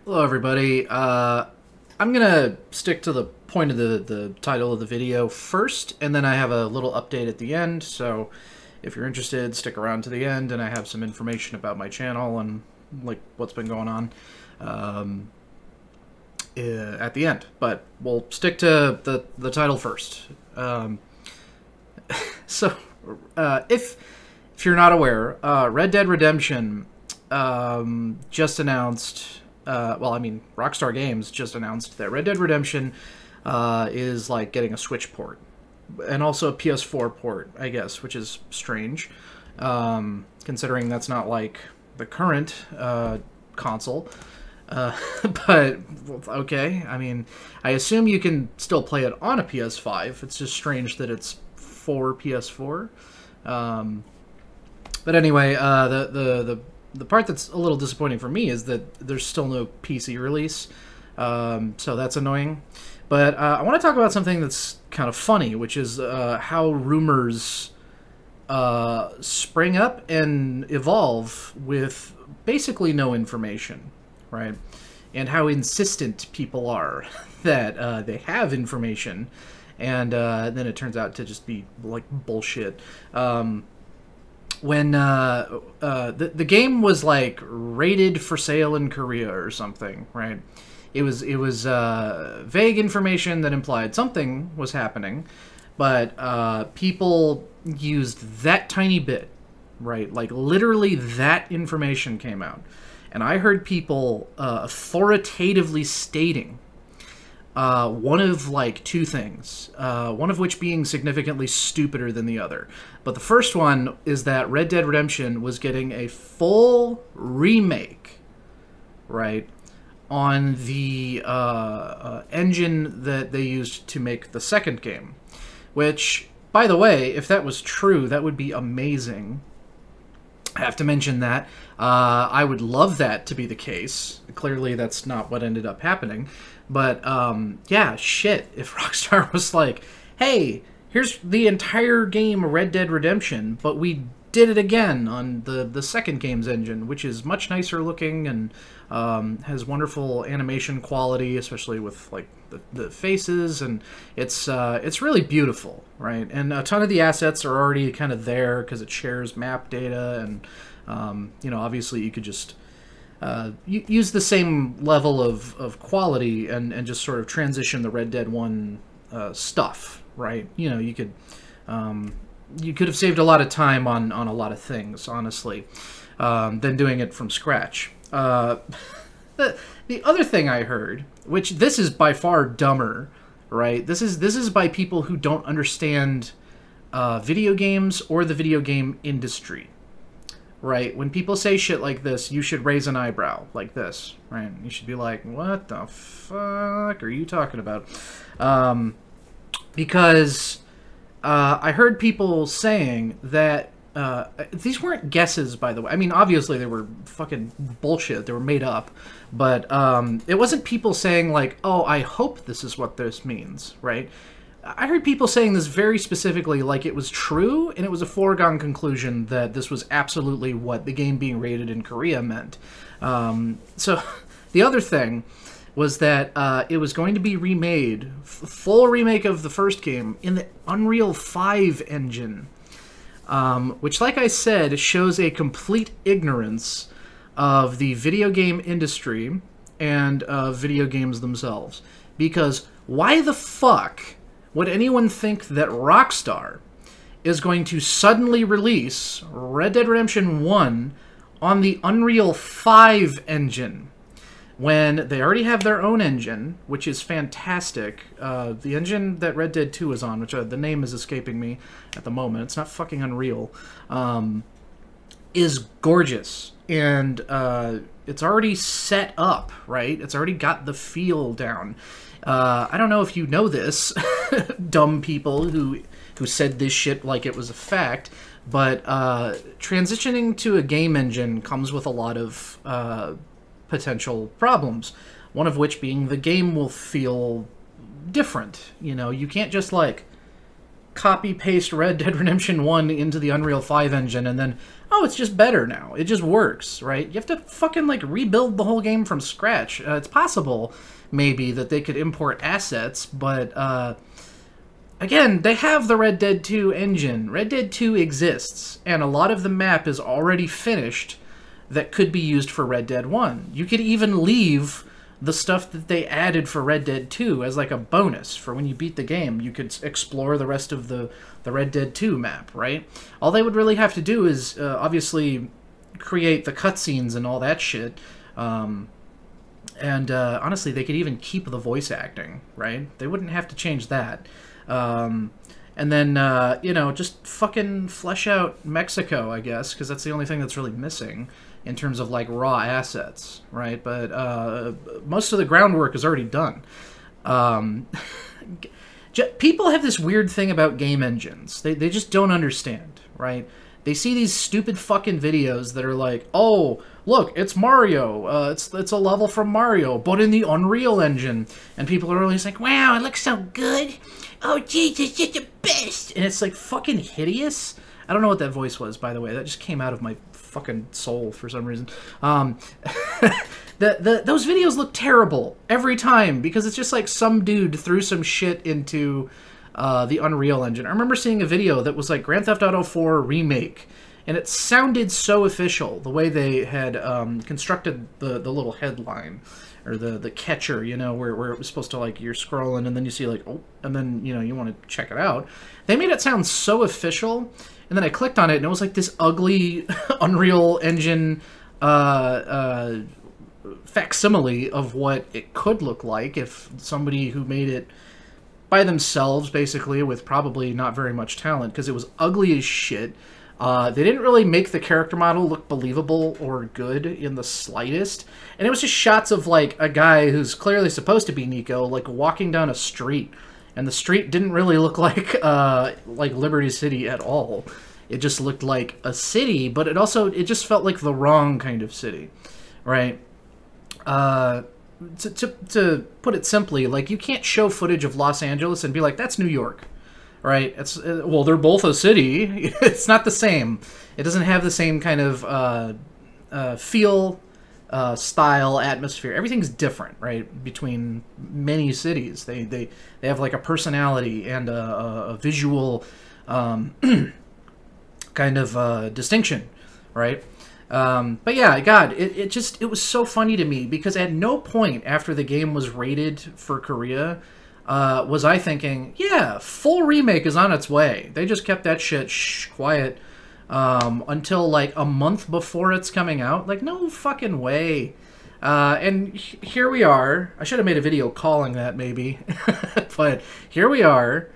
Hello, everybody. I'm gonna stick to the point of the title of the video first, and then I have a little update at the end. So, if you're interested, stick around to the end, and I have some information about my channel and like what's been going on at the end. But we'll stick to the title first. So, if you're not aware, Red Dead Redemption just announced. Well, I mean, Rockstar Games just announced that Red Dead Redemption is like getting a Switch port, and also a PS4 port, I guess, which is strange, considering that's not like the current console. But okay, I mean, I assume you can still play it on a PS5. It's just strange that it's for PS4. But anyway, the part that's a little disappointing for me is that there's still no PC release, so that's annoying. But I want to talk about something that's kind of funny, which is how rumors spring up and evolve with basically no information, right? And how insistent people are that they have information, and then it turns out to just be like bullshit. When the game was like rated for sale in Korea or something, right? It was vague information that implied something was happening, but people used that tiny bit, right? Like literally that information came out, and I heard people authoritatively stating one of like two things, one of which being significantly stupider than the other. But the first one is that Red Dead Redemption was getting a full remake, right, on the engine that they used to make the second game. Which, by the way, if that was true, that would be amazing. I have to mention that. I would love that to be the case. Clearly, that's not what ended up happening. But, yeah, shit. If Rockstar was like, hey, here's the entire game Red Dead Redemption, but we did it again on the second game's engine, which is much nicer looking and has wonderful animation quality, especially with, like, the faces, and it's really beautiful, right? And a ton of the assets are already kind of there because it shares map data, and, you know, obviously you could just use the same level of quality and just sort of transition the Red Dead 1 stuff, right? You know, you could have saved a lot of time on a lot of things, honestly, than doing it from scratch. The other thing I heard, which this is by far dumber, right? This is by people who don't understand video games or the video game industry, right? When people say shit like this, you should raise an eyebrow like this, right? You should be like, what the fuck are you talking about? Because I heard people saying that these weren't guesses, by the way. I mean, obviously they were fucking bullshit. They were made up. But it wasn't people saying like, oh, I hope this is what this means, right? I heard people saying this very specifically, like it was true, and it was a foregone conclusion that this was absolutely what the game being rated in Korea meant. So the other thing was that it was going to be remade, full remake of the first game, in the Unreal 5 engine, which, like I said, shows a complete ignorance of the video game industry and video games themselves. Because why the fuck would anyone think that Rockstar is going to suddenly release Red Dead Redemption 1 on the Unreal 5 engine when they already have their own engine, which is fantastic? The engine that Red Dead 2 is on, which the name is escaping me at the moment, it's not fucking Unreal, is gorgeous. And it's already set up, right? It's already got the feel down. I don't know if you know this, dumb people who said this shit like it was a fact, but transitioning to a game engine comes with a lot of potential problems. One of which being the game will feel different. You know, you can't just like copy paste Red Dead Redemption 1 into the Unreal 5 engine and then, oh, it's just better now. It just works, right? You have to fucking like rebuild the whole game from scratch. It's possible maybe that they could import assets, but again, they have the Red Dead 2 engine. Red Dead 2 exists, and a lot of the map is already finished that could be used for Red Dead 1. You could even leave the stuff that they added for Red Dead 2 as like a bonus for when you beat the game. You could explore the rest of the Red Dead 2 map, right? All they would really have to do is obviously create the cutscenes and all that shit. And honestly, they could even keep the voice acting, right? They wouldn't have to change that. And then, you know, just fucking flesh out Mexico, I guess, because that's the only thing that's really missing in terms of, like, raw assets, right? But most of the groundwork is already done. People have this weird thing about game engines. They just don't understand, right? They see these stupid fucking videos that are like, oh, look, it's Mario. It's a level from Mario, but in the Unreal Engine. And people are always like, wow, it looks so good. Oh, geez, it's just the best. And it's like fucking hideous. I don't know what that voice was, by the way. That just came out of my fucking soul for some reason. Those videos look terrible every time because it's just like some dude threw some shit into the Unreal Engine. I remember seeing a video that was like Grand Theft Auto 4 Remake, and it sounded so official, the way they had constructed the little headline, or the catcher, you know, where it was supposed to, like, you're scrolling, and then you see, like, oh, and then, you know, you want to check it out. They made it sound so official, and then I clicked on it, and it was like this ugly Unreal Engine facsimile of what it could look like if somebody who made it by themselves, basically, with probably not very much talent, because it was ugly as shit. They didn't really make the character model look believable or good in the slightest. And it was just shots of, like, a guy who's clearly supposed to be Nico, like, walking down a street. And the street didn't really look like Liberty City at all. It just looked like a city, but it just felt like the wrong kind of city, right? To put it simply, like, you can't show footage of Los Angeles and be like, that's New York. Right? It's well, they're both a city. It's not the same. It doesn't have the same kind of feel, style, atmosphere. Everything's different, right? Between many cities, they have like a personality and a visual kind of distinction, right? But yeah, God, it was so funny to me because at no point after the game was rated for Korea was I thinking, yeah, full remake is on its way. They just kept that shit quiet until like a month before it's coming out. Like, no fucking way. And here we are. I should have made a video calling that maybe, but here we are.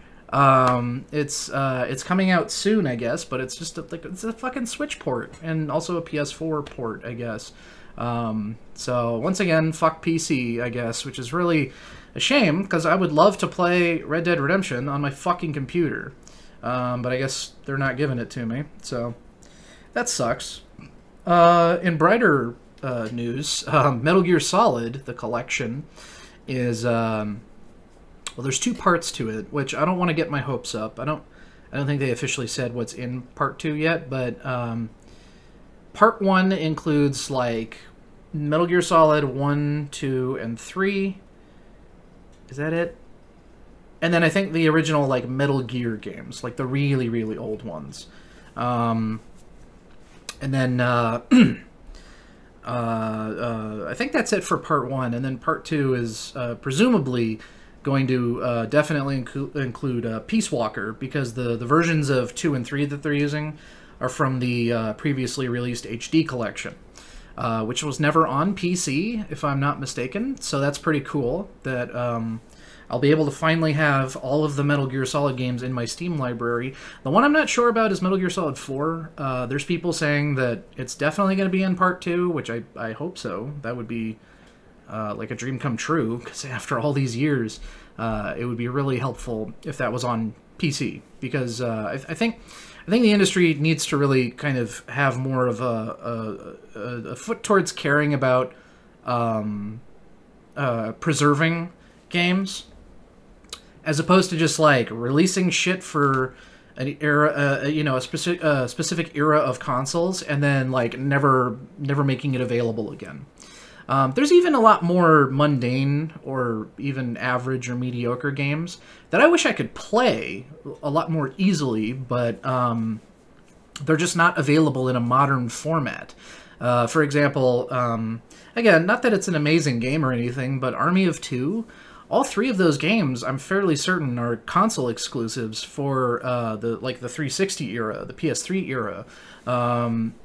It's coming out soon, I guess, but it's just it's a fucking Switch port and also a PS4 port, I guess. So once again, fuck PC, I guess, which is really a shame, because I would love to play Red Dead Redemption on my fucking computer. But I guess they're not giving it to me, so that sucks. In brighter news, Metal Gear Solid, the collection, is... well, there's two parts to it, which I don't want to get my hopes up. I don't think they officially said what's in Part 2 yet, but Part 1 includes, like, Metal Gear Solid 1, 2, and 3... Is that it? And then I think the original, like, Metal Gear games, like the really, really old ones. And then I think that's it for Part 1. And then Part 2 is presumably going to definitely include Peace Walker, because the versions of 2 and 3 that they're using are from the previously released HD collection. Which was never on PC, if I'm not mistaken. So that's pretty cool that I'll be able to finally have all of the Metal Gear Solid games in my Steam library. The one I'm not sure about is Metal Gear Solid 4. There's people saying that it's definitely going to be in Part 2, which I hope so. That would be like a dream come true, because after all these years, it would be really helpful if that was on PC. Because I think the industry needs to really kind of have more of a foot towards caring about preserving games. as opposed to just like releasing shit for an era, you know, a specific era of consoles, and then like never making it available again. There's even a lot more mundane or even average or mediocre games that I wish I could play a lot more easily, but they're just not available in a modern format. For example, again, not that it's an amazing game or anything, but Army of Two, all three of those games, I'm fairly certain, are console exclusives for the 360 era, the PS3 era.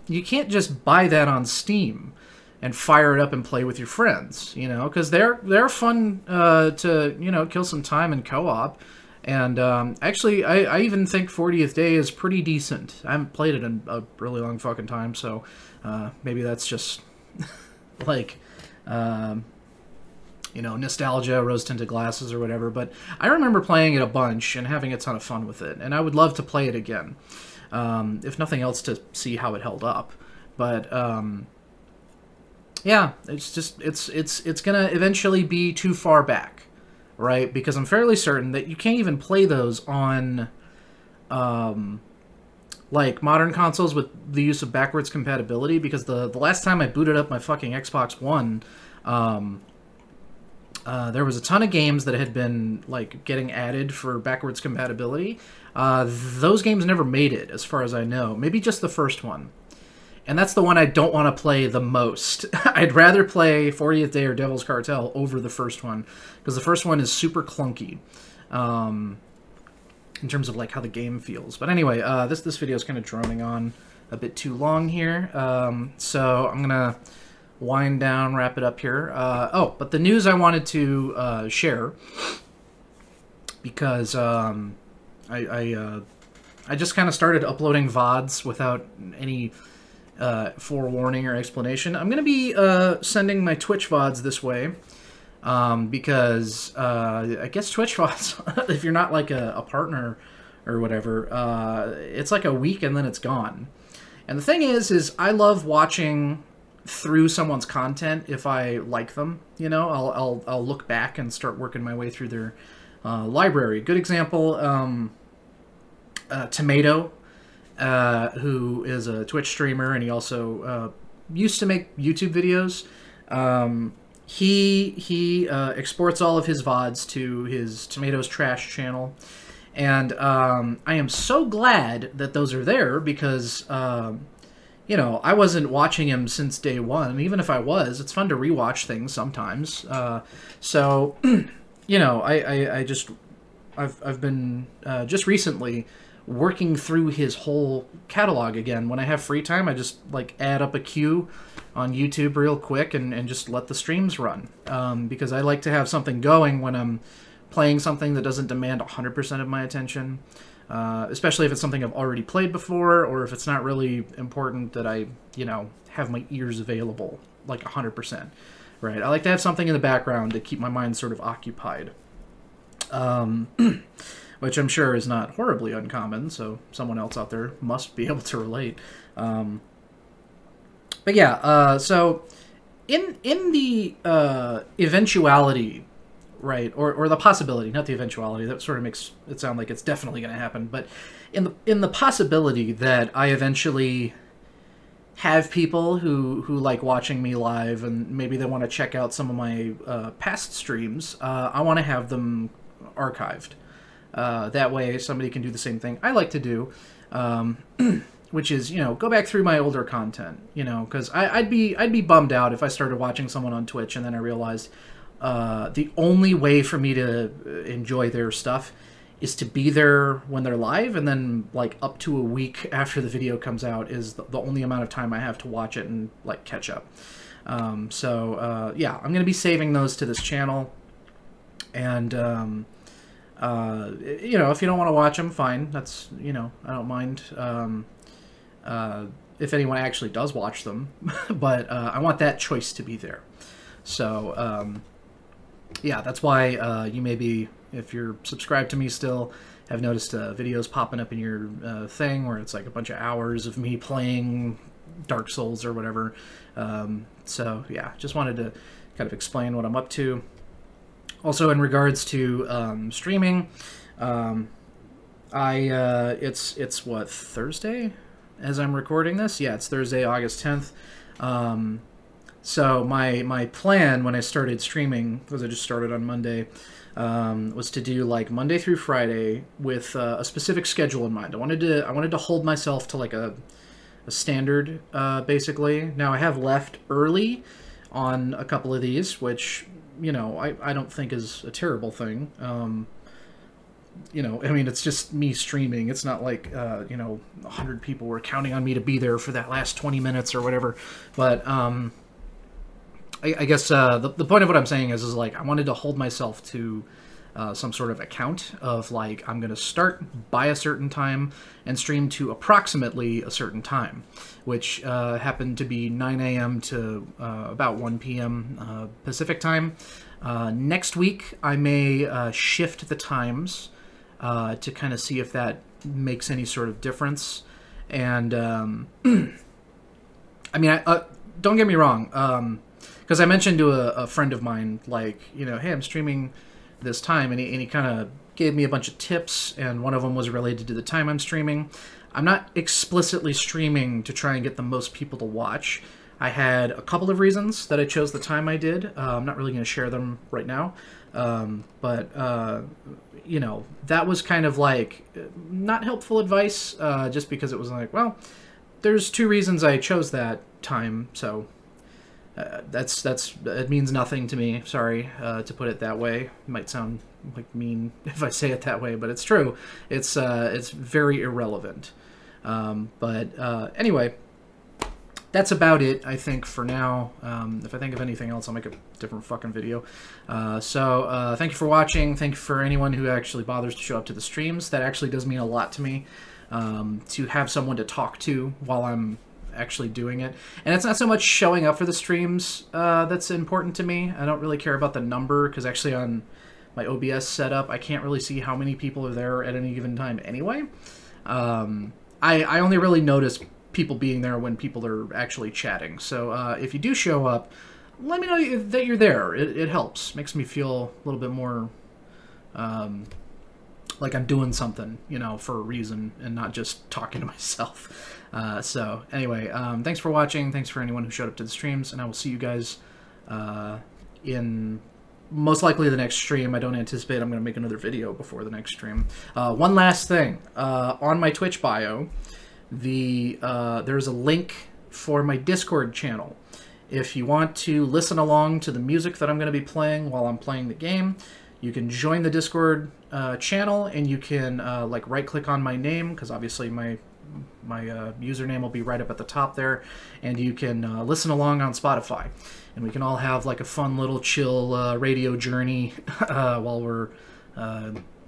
You can't just buy that on Steam and fire it up and play with your friends, you know, because they're fun to, you know, kill some time in co-op. And actually, I even think 40th Day is pretty decent. I haven't played it in a really long fucking time, so maybe that's just like, you know, nostalgia, rose-tinted glasses or whatever. But I remember playing it a bunch and having a ton of fun with it, and I would love to play it again, if nothing else to see how it held up. But yeah, it's just it's gonna eventually be too far back, right? Because I'm fairly certain that you can't even play those on like modern consoles with the use of backwards compatibility, because the last time I booted up my fucking Xbox One, there was a ton of games that had been like getting added for backwards compatibility. Those games never made it, as far as I know. Maybe just the first one. And that's the one I don't want to play the most. I'd rather play 40th Day or Devil's Cartel over the first one, because the first one is super clunky in terms of like how the game feels. But anyway, this video is kind of droning on a bit too long here, so I'm gonna wind down, wrap it up here. Oh, but the news I wanted to share, because I just kind of started uploading VODs without any forewarning or explanation. I'm going to be sending my Twitch VODs this way, because I guess Twitch VODs, if you're not like a partner or whatever, it's like a week and then it's gone. And the thing is I love watching through someone's content if I like them. You know, I'll look back and start working my way through their library. Good example, Tomato, who is a Twitch streamer, and he also used to make YouTube videos. He exports all of his VODs to his Tomatoes Trash channel, and I am so glad that those are there, because you know, I wasn't watching him since day one. Even if I was, it's fun to rewatch things sometimes. So you know, I've been just recently working through his whole catalog again. When I have free time, I just like add up a queue on YouTube real quick and just let the streams run, because I like to have something going when I'm playing something that doesn't demand 100% of my attention, especially if it's something I've already played before, or if it's not really important that I, you know, have my ears available like 100%, right? I like to have something in the background to keep my mind sort of occupied. Which I'm sure is not horribly uncommon, so someone else out there must be able to relate. But yeah, so in the eventuality, right, or the possibility, not the eventuality, that sort of makes it sound like it's definitely going to happen, but in the possibility that I eventually have people who like watching me live, and maybe they want to check out some of my past streams, I want to have them archived. That way somebody can do the same thing I like to do, which is, you know, go back through my older content, you know, because I'd be bummed out if I started watching someone on Twitch and then I realized the only way for me to enjoy their stuff is to be there when they're live, and then like up to a week after the video comes out is the only amount of time I have to watch it and like catch up. So yeah, I'm gonna be saving those to this channel, and you know, if you don't want to watch them, fine. That's, you know, I don't mind if anyone actually does watch them, but I want that choice to be there. So yeah, that's why you may be, if you're subscribed to me still, have noticed videos popping up in your thing where it's like a bunch of hours of me playing Dark Souls or whatever. So yeah, just wanted to kind of explain what I'm up to. Also, in regards to streaming, it's what, Thursday as I'm recording this? Yeah, it's Thursday, August 10th. So my plan when I started streaming, because I just started on Monday, was to do like Monday through Friday with a specific schedule in mind. I wanted to hold myself to like a standard, basically. Now I have left early on a couple of these, which, you know, I don't think is a terrible thing. You know, I mean, it's just me streaming. It's not like, you know, 100 people were counting on me to be there for that last 20 minutes or whatever. But I guess the point of what I'm saying is like, I wanted to hold myself to some sort of account of like, I'm going to start by a certain time and stream to approximately a certain time, which happened to be 9 a.m. to about 1 p.m. Pacific time. Next week, I may shift the times to kind of see if that makes any sort of difference. And I mean, don't get me wrong, because I mentioned to a friend of mine, like, you know, hey, I'm streaming this time, and he kind of gave me a bunch of tips, and one of them was related to the time I'm streaming. I'm not explicitly streaming to try and get the most people to watch. I had a couple of reasons that I chose the time I did. I'm not really going to share them right now. But you know, that was kind of like not helpful advice, just because it was like, well, there's two reasons I chose that time, so it means nothing to me. Sorry to put it that way. It might sound like mean if I say it that way, but it's true. It's very irrelevant. But anyway, that's about it, I think, for now. If I think of anything else, I'll make a different fucking video. So thank you for watching. Thank you for anyone who actually bothers to show up to the streams. That actually does mean a lot to me, to have someone to talk to while I'm actually doing it. And it's not so much showing up for the streams that's important to me. I don't really care about the number, because actually on my OBS setup, I can't really see how many people are there at any given time anyway. I only really notice people being there when people are actually chatting. So if you do show up, let me know that you're there. It helps. Makes me feel a little bit more like I'm doing something, you know, for a reason and not just talking to myself. So anyway, thanks for watching. Thanks for anyone who showed up to the streams, and I will see you guys in most likely the next stream. I don't anticipate I'm going to make another video before the next stream. One last thing. On my Twitch bio, there's a link for my Discord channel. If you want to listen along to the music that I'm going to be playing while I'm playing the game, you can join the Discord channel, and you can like right-click on my name, because obviously my username will be right up at the top there, and you can listen along on Spotify, and we can all have like a fun little chill radio journey while we're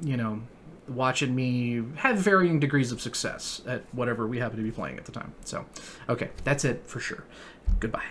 you know, watching me have varying degrees of success at whatever we happen to be playing at the time. So okay, that's it for sure. Goodbye.